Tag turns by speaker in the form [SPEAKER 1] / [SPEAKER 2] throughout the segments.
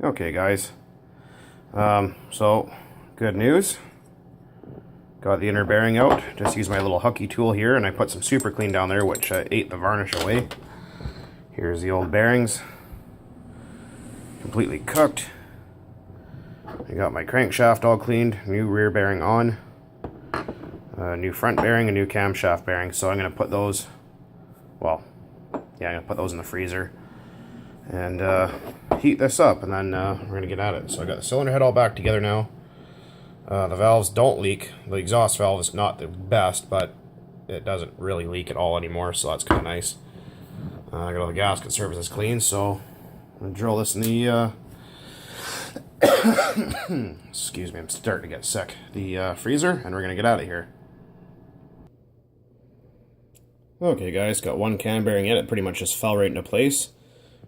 [SPEAKER 1] Okay, guys. So good news. Got the inner bearing out. Just used my little hooky tool here, and I put some super clean down there, which ate the varnish away. Here's the old bearings, completely cooked. I got my crankshaft all cleaned, new rear bearing on, new front bearing, a new camshaft bearing. So I'm gonna put those. Well, yeah, I'm gonna put those in the freezer and heat this up, and then we're gonna get at it. So I got the cylinder head all back together now. The valves don't leak. The exhaust valve is not the best, but it doesn't really leak at all anymore, so that's kind of nice. I got all the gasket surfaces clean, so I'm gonna drill this in the excuse me, I'm starting to get sick. The freezer, and we're gonna get out of here. Okay, guys, got one cam bearing in. It pretty much just fell right into place.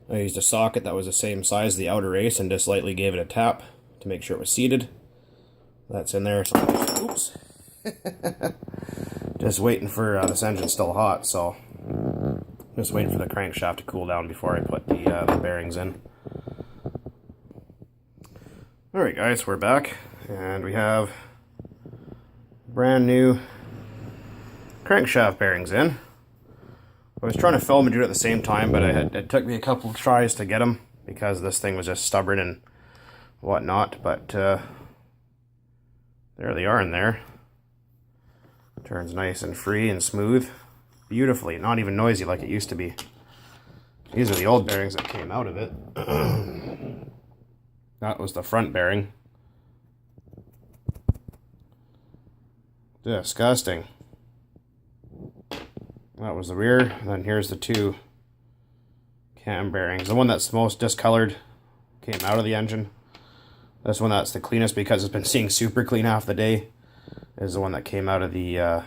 [SPEAKER 1] I used a socket that was the same size as the outer race and just lightly gave it a tap to make sure it was seated. That's in there. So, oops. Just waiting for this engine's still hot, so just waiting for the crankshaft to cool down before I put the bearings in. Alright, guys, we're back, and we have brand new crankshaft bearings in. I was trying to film and do it at the same time, but it took me a couple of tries to get them because this thing was just stubborn and whatnot. But there they are in there. Turns nice and free and smooth, beautifully, not even noisy like it used to be. These are the old bearings that came out of it. That was the front bearing. Disgusting. That was the rear, and then here's the two cam bearings. The one that's most discolored came out of the engine. This one that's the cleanest because it's been seeing super clean half the day is the one that came out of the, yeah,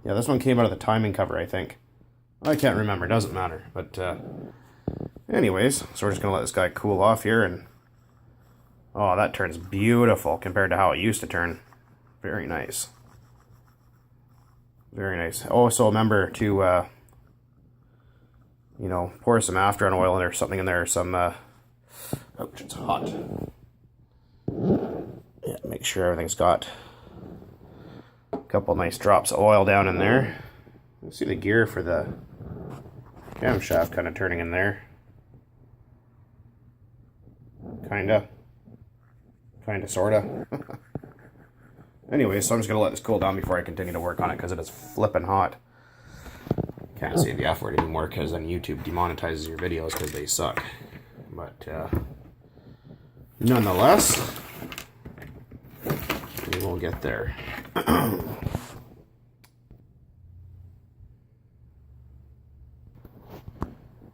[SPEAKER 1] this one came out of the timing cover, I think. I can't remember, doesn't matter. But anyways, so we're just going to let this guy cool off here, and oh, that turns beautiful compared to how it used to turn. Very nice. Very nice. Also, remember to, you know, pour some after-on oil or something in there. Some, ouch, it's hot. Yeah, make sure everything's got a couple nice drops of oil down in there. You see the gear for the camshaft kind of turning in there. Kinda, sorta. Anyway, so I'm just going to let this cool down before I continue to work on it because it is flipping hot. Can't say the F word anymore because then YouTube demonetizes your videos because they suck. But nonetheless, we will get there.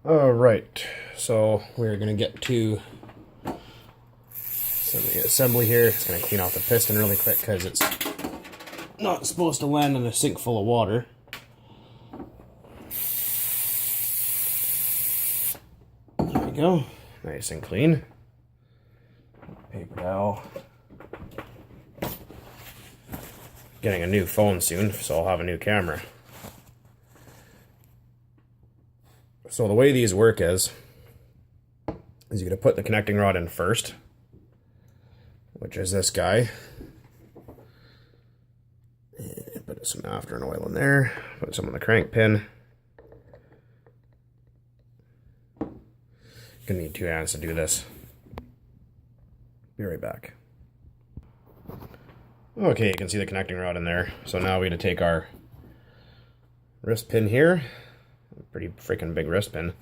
[SPEAKER 1] Alright, so we're going to get to the assembly here. It's going to clean off the piston really quick because it's not supposed to land in a sink full of water. There we go. Nice and clean. Paper towel. Getting a new phone soon, so I'll have a new camera. So the way these work is you're going to put the connecting rod in first, which is this guy. And put some after-on oil in there. Put some on the crank pin. Gonna need 2 hands to do this. Be right back. Okay, you can see the connecting rod in there. So now we're gonna take our wrist pin here, a pretty freaking big wrist pin,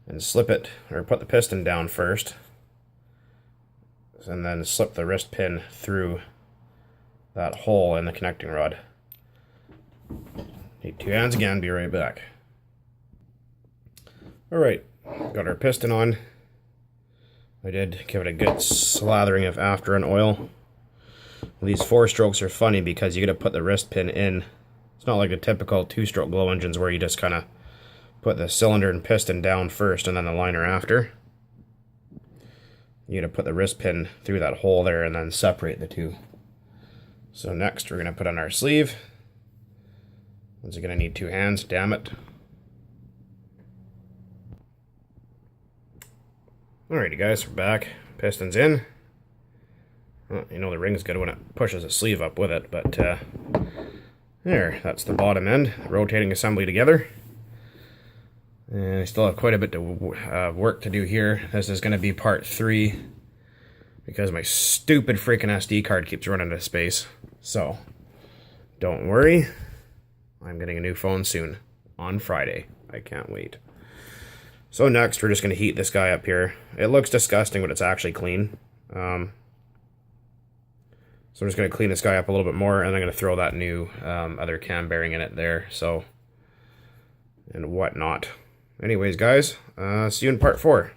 [SPEAKER 1] and slip it, or put the piston down first. And then slip the wrist pin through that hole in the connecting rod. Need 2 hands again, be right back. Alright, got our piston on. I did give it a good slathering of after-on oil. These 4-strokes are funny because you gotta put the wrist pin in. It's not like the typical 2-stroke glow engines where you just kind of put the cylinder and piston down first and then the liner after. You gotta put the wrist pin through that hole there and then separate the two. So next we're gonna put on our sleeve. This is gonna need 2 hands, damn it. Alrighty guys, we're back. Piston's in. Well, you know the ring's good when it pushes the sleeve up with it, but there, that's the bottom end. Rotating assembly together. And I still have quite a bit of work to do here. This is going to be part 3 because my stupid freaking SD card keeps running out of space. So, don't worry. I'm getting a new phone soon. On Friday. I can't wait. So next, we're just going to heat this guy up here. It looks disgusting, but it's actually clean. So I'm just going to clean this guy up a little bit more, and I'm going to throw that new other cam bearing in it there. So, and whatnot. Anyways, guys, see you in part 4.